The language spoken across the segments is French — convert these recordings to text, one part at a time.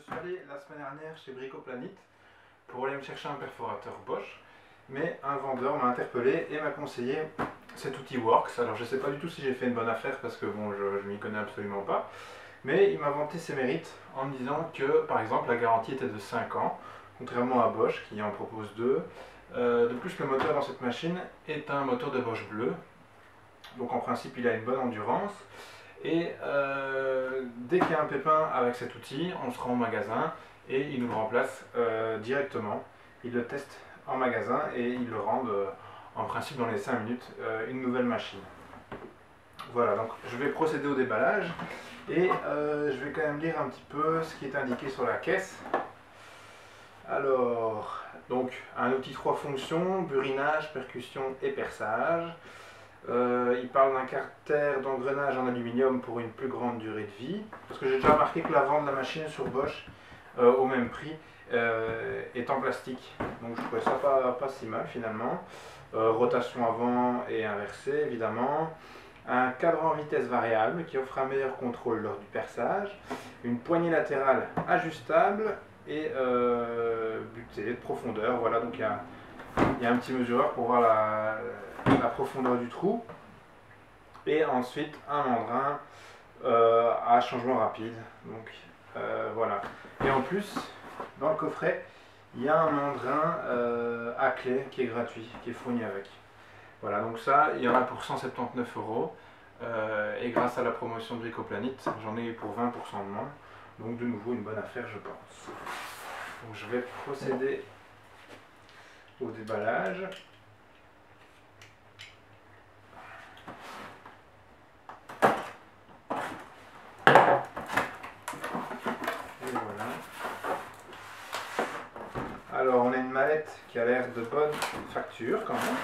suis allé la semaine dernière chez Bricoplanet pour aller me chercher un perforateur Bosch, mais un vendeur m'a interpellé et m'a conseillé cet outil Worx. Alors je ne sais pas du tout si j'ai fait une bonne affaire parce que bon, je m'y connais absolument pas, mais il m'a vanté ses mérites en me disant que par exemple la garantie était de 5 ans, contrairement à Bosch qui en propose 2. De plus, le moteur dans cette machine est un moteur de Bosch bleu, donc en principe il a une bonne endurance. Et dès qu'il y a un pépin avec cet outil, on se rend au magasin et ils nous le remplacent directement. Ils le testent en magasin et ils le rendent en principe dans les 5 minutes une nouvelle machine. Voilà, donc je vais procéder au déballage et je vais quand même lire un petit peu ce qui est indiqué sur la caisse. Alors, donc un outil 3 fonctions, burinage, percussion et perçage. Il parle d'un carter d'engrenage en aluminium pour une plus grande durée de vie. Parce que j'ai déjà remarqué que l'avant de la machine sur Bosch, au même prix, est en plastique. Donc je trouvais ça pas si mal finalement. Rotation avant et inversée évidemment. Un cadran vitesse variable qui offre un meilleur contrôle lors du perçage. Une poignée latérale ajustable et butée de profondeur. Voilà, donc il y a un petit mesureur pour voir la profondeur du trou. Et ensuite un mandrin à changement rapide. Donc voilà. Et en plus, dans le coffret, il y a un mandrin à clé qui est gratuit, qui est fourni avec. Voilà, donc ça, il y en a pour 179 €. Et grâce à la promotion de Bricoplanet, j'en ai eu pour 20% de moins. Donc de nouveau une bonne affaire, je pense. Donc je vais procéder au déballage. Et voilà. Alors on a une mallette qui a l'air de bonne facture quand même.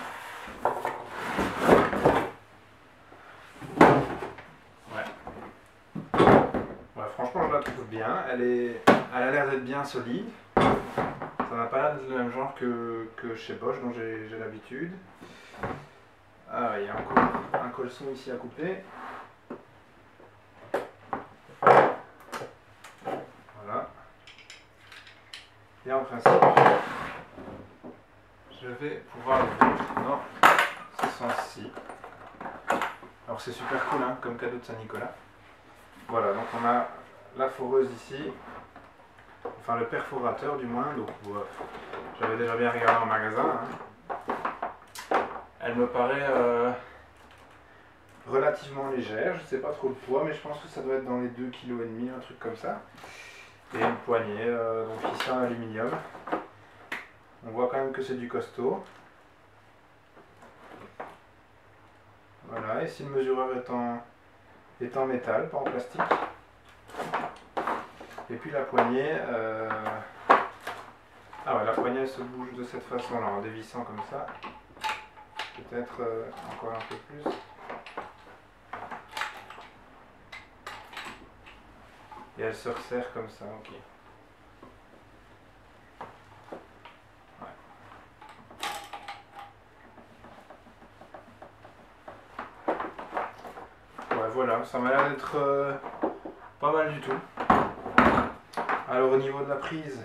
Ouais, franchement je la trouve bien. Elle a l'air d'être bien solide. Ça n'a pas l'air d'être le même genre que chez Bosch dont j'ai l'habitude. Ah, il y a encore un colson ici à couper. Voilà. Et en principe, je vais pouvoir l'ouvrir dans ce sens-ci. Alors c'est super cool hein, comme cadeau de Saint-Nicolas. Voilà, donc on a la foreuse ici. Enfin le perforateur du moins, donc j'avais déjà bien regardé en magasin. Hein. Elle me paraît relativement légère, je ne sais pas trop le poids, mais je pense que ça doit être dans les 2,5 kg, un truc comme ça. Et une poignée, donc ici en aluminium. On voit quand même que c'est du costaud. Voilà, ici le mesureur est en métal, pas en plastique. Et puis la poignée, ah ouais, la poignée elle se bouge de cette façon-là, en dévissant comme ça. Peut-être encore un peu plus. Et elle se resserre comme ça, ok. Ouais, voilà, ça m'a l'air d'être pas mal du tout. Alors au niveau de la prise,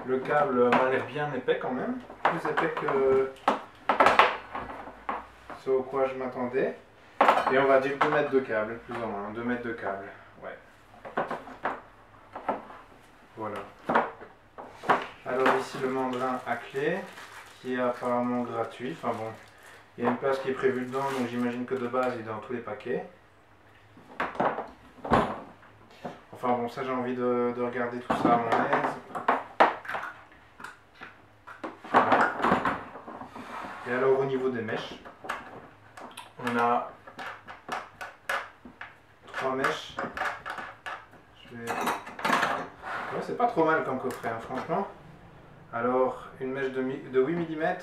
le câble m'a l'air bien épais quand même, plus épais que ce au quoi je m'attendais. Et on va dire 2 mètres de câble, plus ou moins, 2 mètres de câble, ouais. Voilà. Alors ici le mandrin à clé, qui est apparemment gratuit, enfin bon, il y a une place qui est prévue dedans, donc j'imagine que de base il est dans tous les paquets. Enfin bon, ça j'ai envie de regarder tout ça à mon aise. Voilà. Et alors au niveau des mèches, on a 3 mèches. Ouais, c'est pas trop mal comme coffret, hein, franchement. Alors une mèche de 8 mm,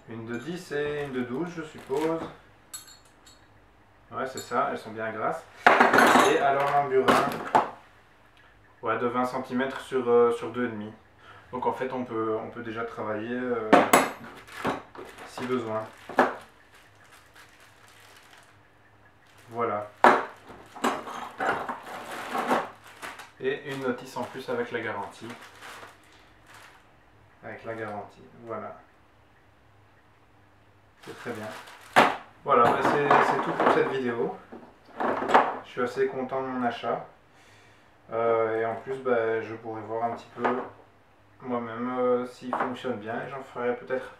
une de 10 et une de 12 je suppose. Ouais c'est ça, elles sont bien grasses. Et alors un burin, ouais, de 20 cm sur 2,5. Donc en fait on peut déjà travailler si besoin. Voilà. Et une notice en plus avec la garantie. Voilà. C'est très bien. Voilà, bah c'est tout pour cette vidéo. Je suis assez content de mon achat. Et en plus, bah, je pourrais voir un petit peu moi-même s'il fonctionne bien. Et j'en ferai peut-être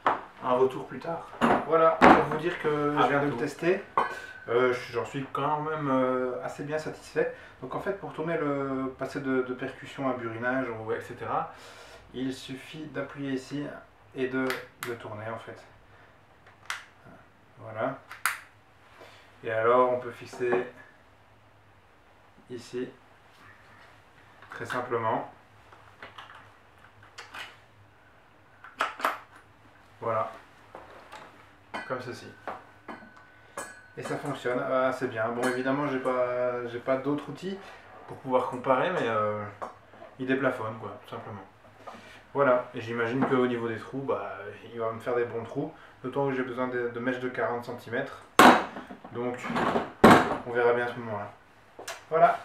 un retour plus tard. Voilà, pour vous dire que je viens de le tester. J'en suis quand même assez bien satisfait. Donc en fait, pour tourner passer de percussion à burinage, etc., il suffit d'appuyer ici et de tourner en fait. Voilà. Et alors on peut fixer ici très simplement. Voilà. Comme ceci. Et ça fonctionne assez bien. Bon, évidemment, j'ai pas d'autres outils pour pouvoir comparer, mais il déplafonne, quoi, tout simplement. Voilà, et j'imagine qu'au niveau des trous, bah, il va me faire des bons trous, d'autant que j'ai besoin de mèches de 40 cm. Donc, on verra bien à ce moment-là. Voilà.